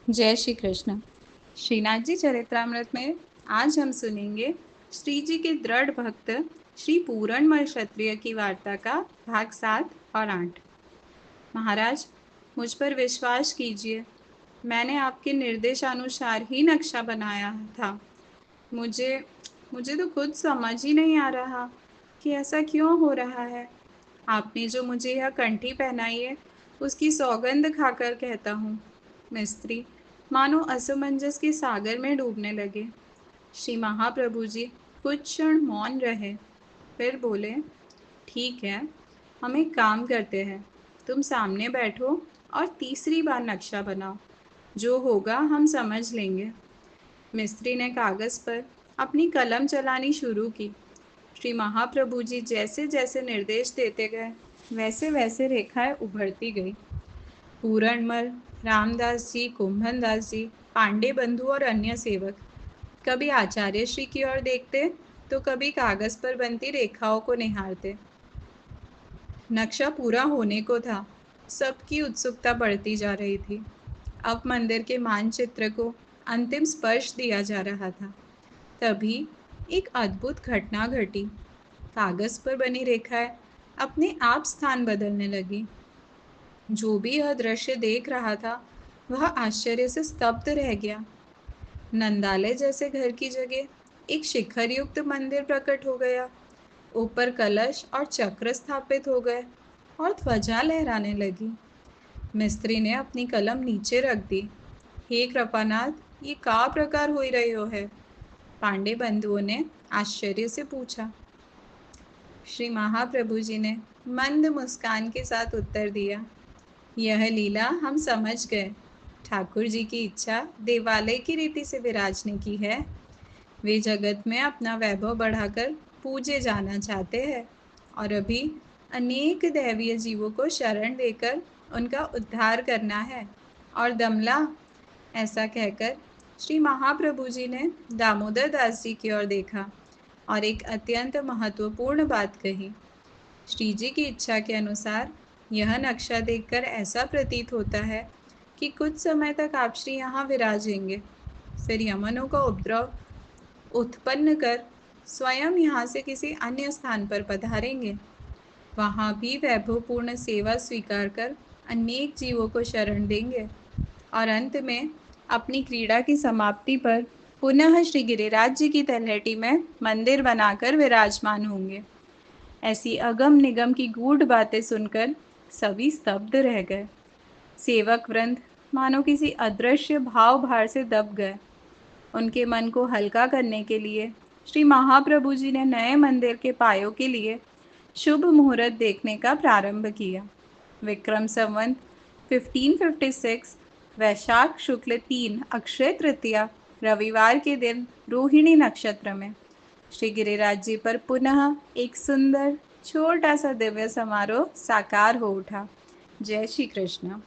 जय श्री कृष्ण। श्रीनाथ जी चरित्रामृत में आज हम सुनेंगे श्री जी के दृढ़ भक्त श्री पूरणमल क्षत्रिय की वार्ता का भाग 7 और 8। महाराज, मुझ पर विश्वास कीजिए, मैंने आपके निर्देशानुसार ही नक्शा बनाया था। मुझे मुझे तो खुद समझ ही नहीं आ रहा कि ऐसा क्यों हो रहा है। आपने जो मुझे यह कंठी पहनाई है, उसकी सौगंध खाकर कहता हूँ। मिस्त्री मानो असमंजस के सागर में डूबने लगे। श्री महाप्रभु जी कुछ क्षण मौन रहे, फिर बोले, ठीक है, हम एक काम करते हैं, तुम सामने बैठो और तीसरी बार नक्शा बनाओ। जो होगा हम समझ लेंगे। मिस्त्री ने कागज पर अपनी कलम चलानी शुरू की। श्री महाप्रभु जी जैसे जैसे निर्देश देते गए, वैसे वैसे रेखाएं उभरती गई। पूरणमल, रामदास जी, कुंभन दास जी, पांडे बंधु और अन्य सेवक कभी आचार्य श्री की ओर देखते तो कभी कागज पर बनती रेखाओं को निहारते। नक्शा पूरा होने को था। सबकी उत्सुकता बढ़ती जा रही थी। अब मंदिर के मानचित्र को अंतिम स्पर्श दिया जा रहा था। तभी एक अद्भुत घटना घटी। कागज पर बनी रेखाएं अपने आप स्थान बदलने लगी। जो भी यह दृश्य देख रहा था, वह आश्चर्य से स्तब्ध रह गया। नंदालय जैसे घर की जगह एक शिखर युक्त मंदिर प्रकट हो गया। ऊपर कलश और चक्र स्थापित हो गए और ध्वजा लहराने लगी। मिस्त्री ने अपनी कलम नीचे रख दी। हे कृपानाथ, ये का प्रकार हो रहो है? पांडे बंधुओं ने आश्चर्य से पूछा। श्री महाप्रभु जी ने मंद मुस्कान के साथ उत्तर दिया, यह लीला हम समझ गए। ठाकुर जी की इच्छा देवालय की रीति से विराजने की है। वे जगत में अपना वैभव बढ़ाकर पूजे जाना चाहते हैं और अभी अनेक दैवीय जीवों को शरण देकर उनका उद्धार करना है। और दमला, ऐसा कहकर श्री महाप्रभु जी ने दामोदर दास जी की ओर देखा और एक अत्यंत महत्वपूर्ण बात कही। श्री जी की इच्छा के अनुसार यह नक्शा देखकर ऐसा प्रतीत होता है कि कुछ समय तक आप श्री यहाँ विराजेंगे, फिर यमनों का उपद्रव उत्पन्न कर स्वयं यहाँ से किसी अन्य स्थान पर पधारेंगे। वहाँ भी वैभवपूर्ण सेवा स्वीकार कर अनेक जीवों को शरण देंगे और अंत में अपनी क्रीड़ा की समाप्ति पर पुनः श्री गिरिराज जी की तलहटी में मंदिर बनाकर विराजमान होंगे। ऐसी अगम निगम की गूढ़ बातें सुनकर सभी स्तब्ध रह गए। सेवक वृंद मानो किसी अदृश्य भाव भार से दब गए। उनके मन को हल्का करने के लिए श्री महाप्रभु जी ने नए मंदिर के पायों के लिए शुभ मुहूर्त देखने का प्रारंभ किया। विक्रम संवत 1556 वैशाख शुक्ल 3 अक्षय तृतीया रविवार के दिन रोहिणी नक्षत्र में श्री गिरिराज जी पर पुनः एक सुंदर छोटा सा दिव्य समारोह साकार हो उठा। जय श्री कृष्ण।